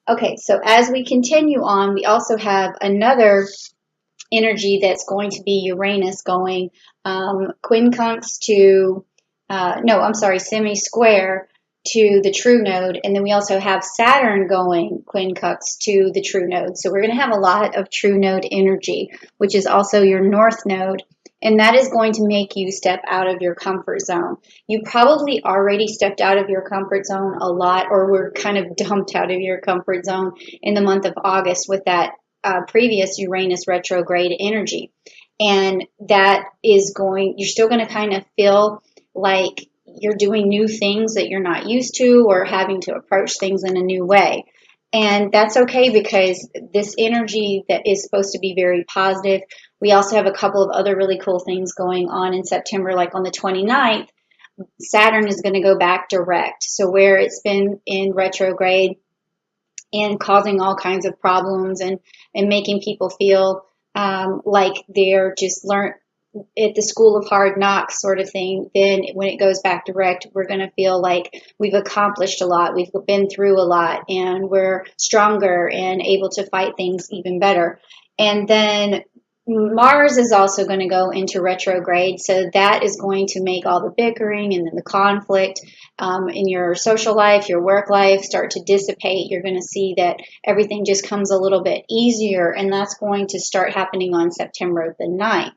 Okay, so as we continue on, we also have another energy that's going to be Uranus going quincunx to, no, I'm sorry, semi-square to the true node. And then we also have Saturn going quincunx to the true node. So we're going to have a lot of true node energy, which is also your north node. And that is going to make you step out of your comfort zone. You probably already stepped out of your comfort zone a lot, or were kind of dumped out of your comfort zone in the month of August with that previous Uranus retrograde energy. And that is going, you're still going to kind of feel like you're doing new things that you're not used to, or having to approach things in a new way. And that's okay, because this energy that is supposed to be very positive, we also have a couple of other really cool things going on in September, like on the 29th, Saturn is going to go back direct. So where it's been in retrograde and causing all kinds of problems, and making people feel like they're just learned at the school of hard knocks sort of thing, then when it goes back direct, we're going to feel like we've accomplished a lot, we've been through a lot, and we're stronger and able to fight things even better. And then Mars is also going to go into retrograde, so that is going to make all the bickering and then the conflict in your social life, your work life, start to dissipate. You're going to see that everything just comes a little bit easier, and that's going to start happening on September the 9th.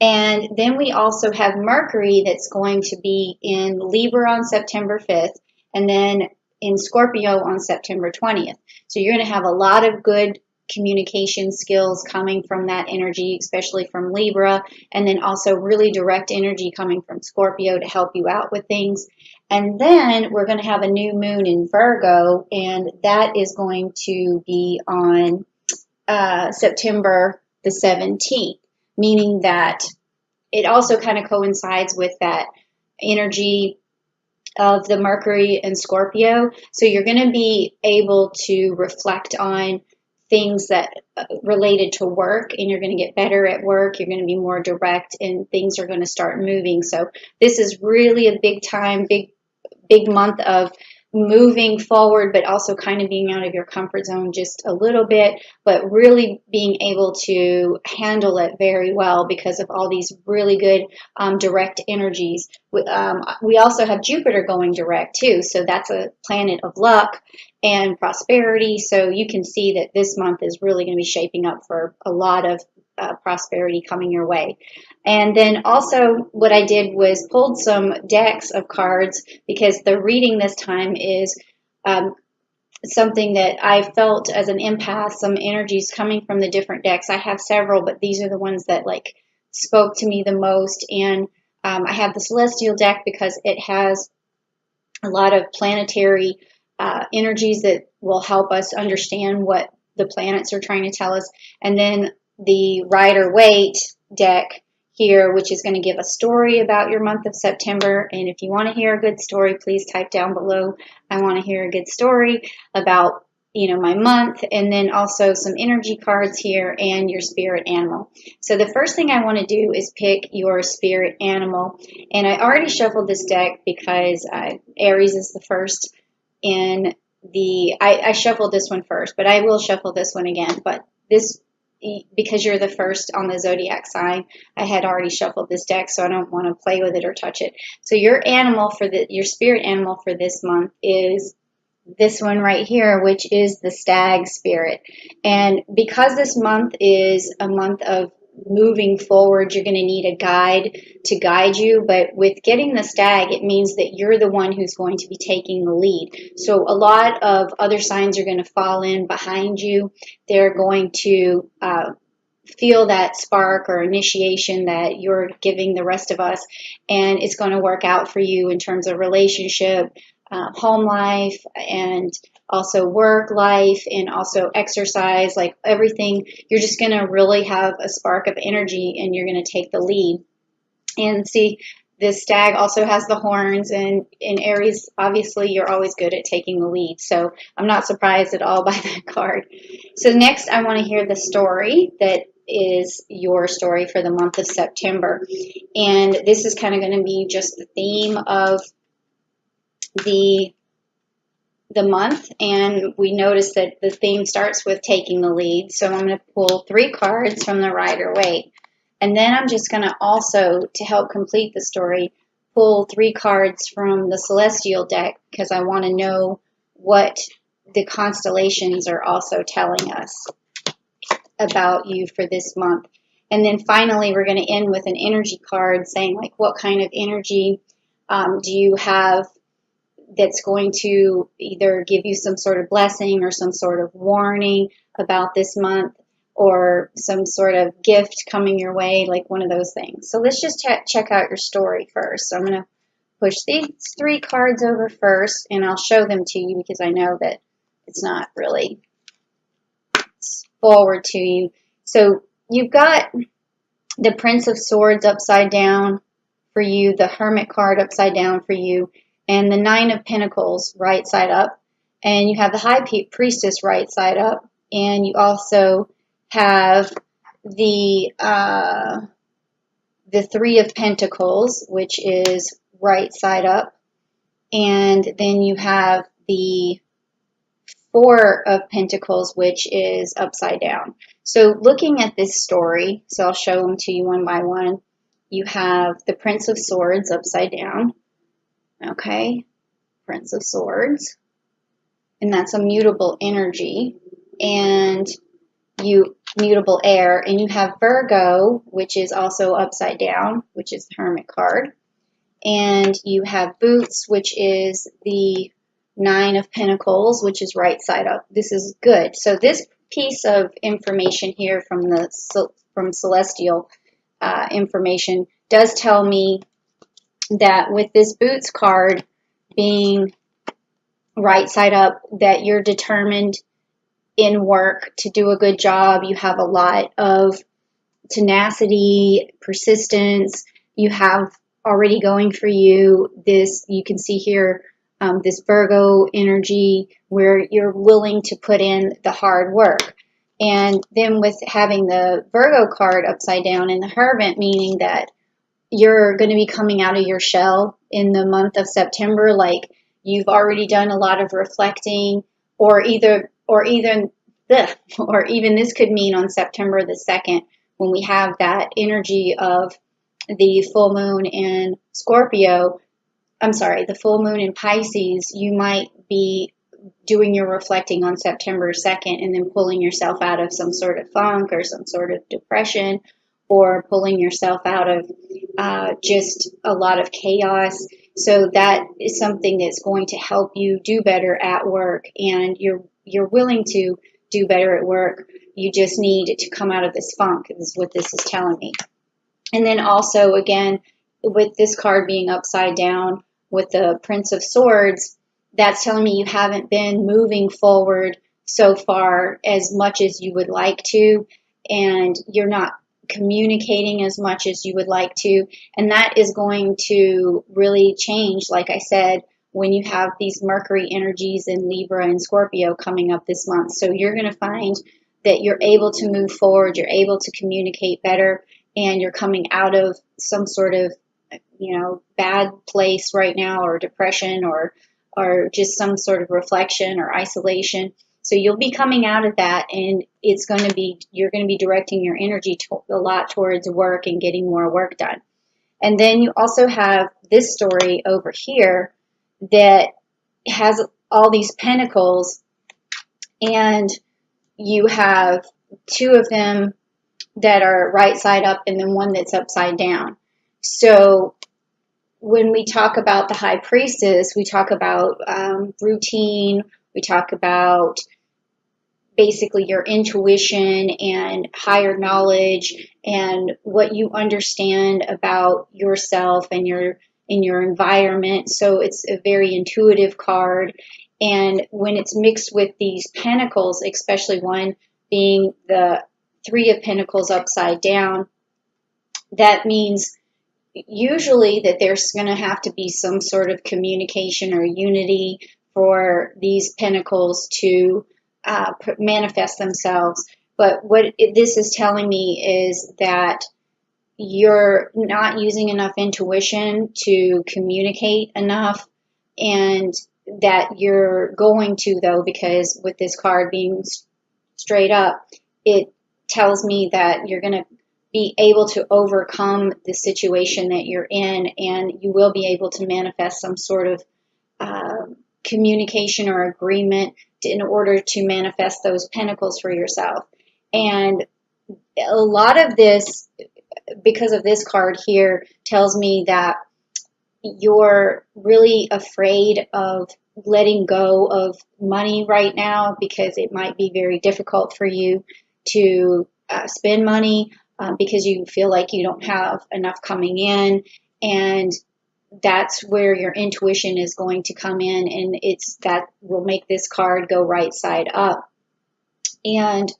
And then we also have Mercury that's going to be in Libra on September 5th, and then in Scorpio on September 20th. So you're going to have a lot of good communication skills coming from that energy, especially from Libra, and then also really direct energy coming from Scorpio to help you out with things. And then we're going to have a new moon in Virgo, and that is going to be on September the 17th, meaning that it also kind of coincides with that energy of the Mercury and Scorpio. So you're going to be able to reflect on things that related to work, and you're going to get better at work. You're going to be more direct, and things are going to start moving. So this is really a big time, big month of moving forward, but also kind of being out of your comfort zone just a little bit, but really being able to handle it very well because of all these really good direct energies. We also have Jupiter going direct too, so that's a planet of luck and prosperity. So you can see that this month is really going to be shaping up for a lot of prosperity coming your way. And then also what I did was pulled some decks of cards, because the reading this time is something that I felt as an empath, some energies coming from the different decks. I have several, but these are the ones that like spoke to me the most. And I have the Celestial deck because it has a lot of planetary energies that will help us understand what the planets are trying to tell us. And then the Rider-Waite deck here, which is going to give a story about your month of September. And if you want to hear a good story, please type down below, I want to hear a good story about, my month. And then also some energy cards here and your spirit animal. So the first thing I want to do is pick your spirit animal. And I already shuffled this deck because Aries is the first in I shuffled this one first, but I will shuffle this one again. But this, because you're the first on the zodiac sign, I had already shuffled this deck, so I don't want to play with it or touch it. So your spirit animal for this month is this one right here, which is the stag spirit. And because this month is a month of moving forward, you're going to need a guide to guide you. But with getting the stag, it means that you're the one who's going to be taking the lead. So a lot of other signs are going to fall in behind you. They're going to feel that spark or initiation that you're giving the rest of us, and it's going to work out for you in terms of relationship, home life, and also work life, and also exercise, like everything. You're just going to really have a spark of energy, and you're going to take the lead. And see, this stag also has the horns, and in Aries, obviously, you're always good at taking the lead. So I'm not surprised at all by that card. So next, I want to hear the story that is your story for the month of September. And this is kind of going to be just the theme of the the month, and we notice that the theme starts with taking the lead. So I'm going to pull 3 cards from the Rider-Waite. And then I'm just going to also, to help complete the story, pull 3 cards from the Celestial deck because I want to know what the constellations are also telling us about you for this month. And then finally, we're going to end with an energy card saying, like, what kind of energy do you have that's going to either give you some sort of blessing or some sort of warning about this month, or some sort of gift coming your way, like one of those things. So let's just check out your story first. So I'm going to push these 3 cards over first, and I'll show them to you because I know that it's not really forward to you. So you've got the Prince of Swords upside down for you, the Hermit card upside down for you, and the 9 of Pentacles right side up, and you have the High Priestess right side up, and you also have the 3 of Pentacles, which is right side up, and then you have the 4 of Pentacles, which is upside down. So looking at this story, so I'll show them to you one by one. You have the Prince of Swords upside down. Okay, Prince of Swords. And that's a mutable energy. And mutable air. And you have Virgo, which is also upside down, which is the Hermit card. And you have Boots, which is the 9 of Pentacles, which is right side up. This is good. So this piece of information here from Celestial information does tell me that with this Boots card being right side up, that you're determined in work to do a good job. You have a lot of tenacity, persistence. You have already going for you this, you can see here, this Virgo energy where you're willing to put in the hard work. And then with having the Virgo card upside down and the Hermit, meaning that you're going to be coming out of your shell in the month of September, like you've already done a lot of reflecting, or even this could mean on September the 2nd, when we have that energy of the full moon in Scorpio, the full moon in Pisces, you might be doing your reflecting on September 2nd and then pulling yourself out of some sort of funk or some sort of depression, or pulling yourself out of just a lot of chaos. So that is something that's going to help you do better at work, and you're willing to do better at work. You just need to come out of this funk, is what this is telling me. And then also, again, with this card being upside down with the Prince of Swords, that's telling me you haven't been moving forward so far as much as you would like to, and you're not communicating as much as you would like to. And that is going to really change, like I said, when you have these Mercury energies in Libra and Scorpio coming up this month. So you're going to find that you're able to move forward, you're able to communicate better, and you're coming out of some sort of, bad place right now, or depression, or just some sort of reflection or isolation. So you'll be coming out of that, and you're going to be directing your energy a lot towards work and getting more work done. And then you also have this story over here that has all these pentacles, and you have 2 of them that are right side up and then one that's upside down. So when we talk about the High Priestess, we talk about routine, we talk about basically your intuition and higher knowledge and what you understand about yourself and your environment. So it's a very intuitive card. And when it's mixed with these pentacles, especially one being the 3 of Pentacles upside down, that means usually that there's going to have to be some sort of communication or unity for these pentacles to manifest themselves. But what this is telling me is that you're not using enough intuition to communicate enough, and that you're going to, though, because with this card being straight up, it tells me that you're going to be able to overcome the situation that you're in, and you will be able to manifest some sort of uh, communication or agreement in order to manifest those pentacles for yourself. And a lot of this, because of this card here, tells me that you're really afraid of letting go of money right now because it might be very difficult for you to spend money because you feel like you don't have enough coming in. And that's where your intuition is going to come in, and it's that will make this card go right side up. And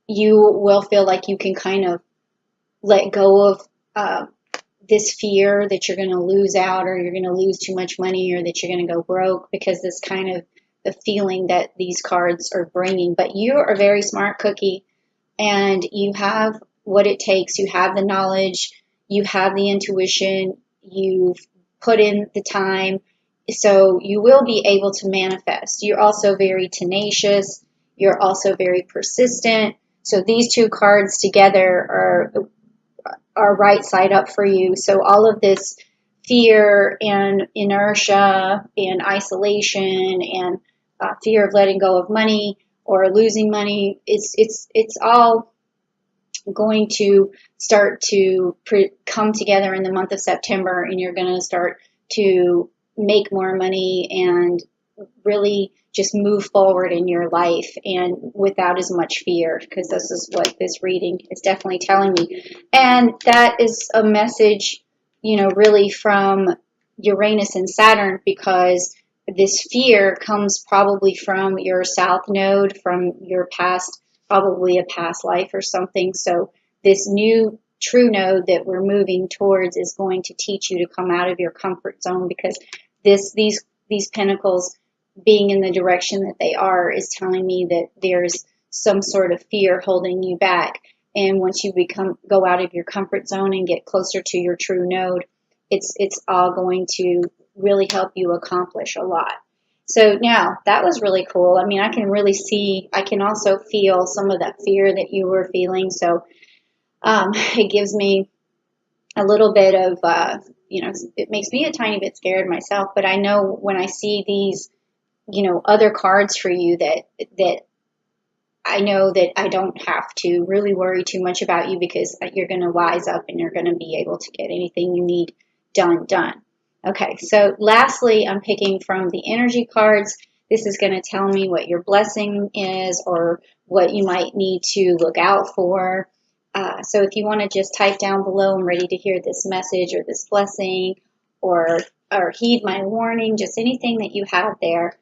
you will feel like you can kind of let go of this fear that you're going to lose out, or you're going to lose too much money, or that you're going to go broke, because this kind of the feeling that these cards are bringing. But you are a very smart cookie, and you have what it takes. You have the knowledge, you have the intuition, you've put in the time, so you will be able to manifest. You're also very tenacious, you're also very persistent. So these two cards together are right side up for you. So all of this fear and inertia and isolation and fear of letting go of money or losing money, it's all going to start to come together in the month of September, and you're going to start to make more money and really just move forward in your life and without as much fear, because this is what this reading is definitely telling me. And that is a message, really from Uranus and Saturn, because this fear comes probably from your south node, from your past, probably a past life or something. So this new true node that we're moving towards is going to teach you to come out of your comfort zone, because these pentacles being in the direction that they are is telling me that there's some sort of fear holding you back. And once you go out of your comfort zone and get closer to your true node, it's all going to really help you accomplish a lot. So now that was really cool. I mean, I can really see, I can also feel some of that fear that you were feeling. So it gives me a little bit of, it makes me a tiny bit scared myself, but I know when I see these, other cards for you, that I know that I don't have to really worry too much about you, because you're going to wise up and you're going to be able to get anything you need done. Okay, so lastly, I'm picking from the energy cards. This is going to tell me what your blessing is, or what you might need to look out for. So if you want to just type down below, I'm ready to hear this message or this blessing, or heed my warning, just anything that you have there.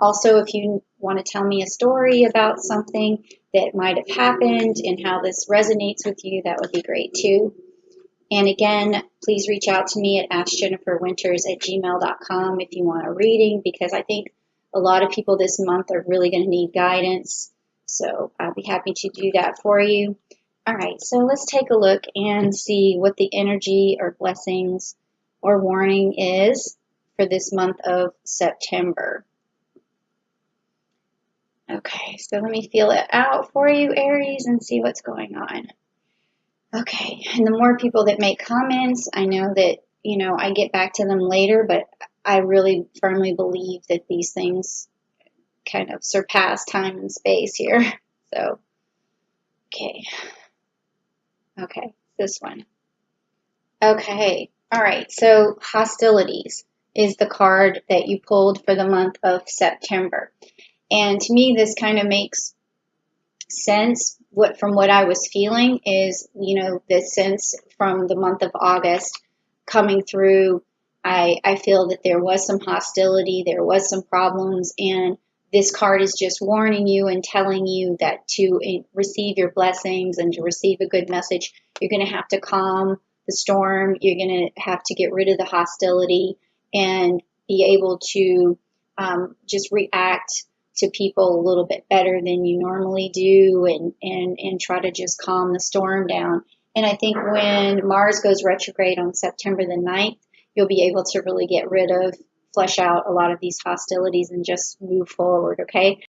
Also, if you want to tell me a story about something that might have happened and how this resonates with you, that would be great too. And again, please reach out to me at askjenniferwinters@gmail.com if you want a reading, because I think a lot of people this month are really going to need guidance. So I'll be happy to do that for you. All right, so let's take a look and see what the energy or blessings or warning is for this month of September. Okay, so let me feel it out for you, Aries, and see what's going on. Okay, and the more people that make comments, I know that, I get back to them later, but I really firmly believe that these things kind of surpass time and space here. So, okay, this one. Okay, all right, so hostilities is the card that you pulled for the month of September. And to me, this kind of makes sense. From what I was feeling is, the sense from the month of August coming through, I feel that there was some hostility, there was some problems, and this card is just warning you and telling you that to receive your blessings and to receive a good message, you're going to have to calm the storm. You're going to have to get rid of the hostility and be able to just react to people a little bit better than you normally do, and try to just calm the storm down. And I think when Mars goes retrograde on September the 9th, you'll be able to really get rid of flesh out a lot of these hostilities and just move forward, okay?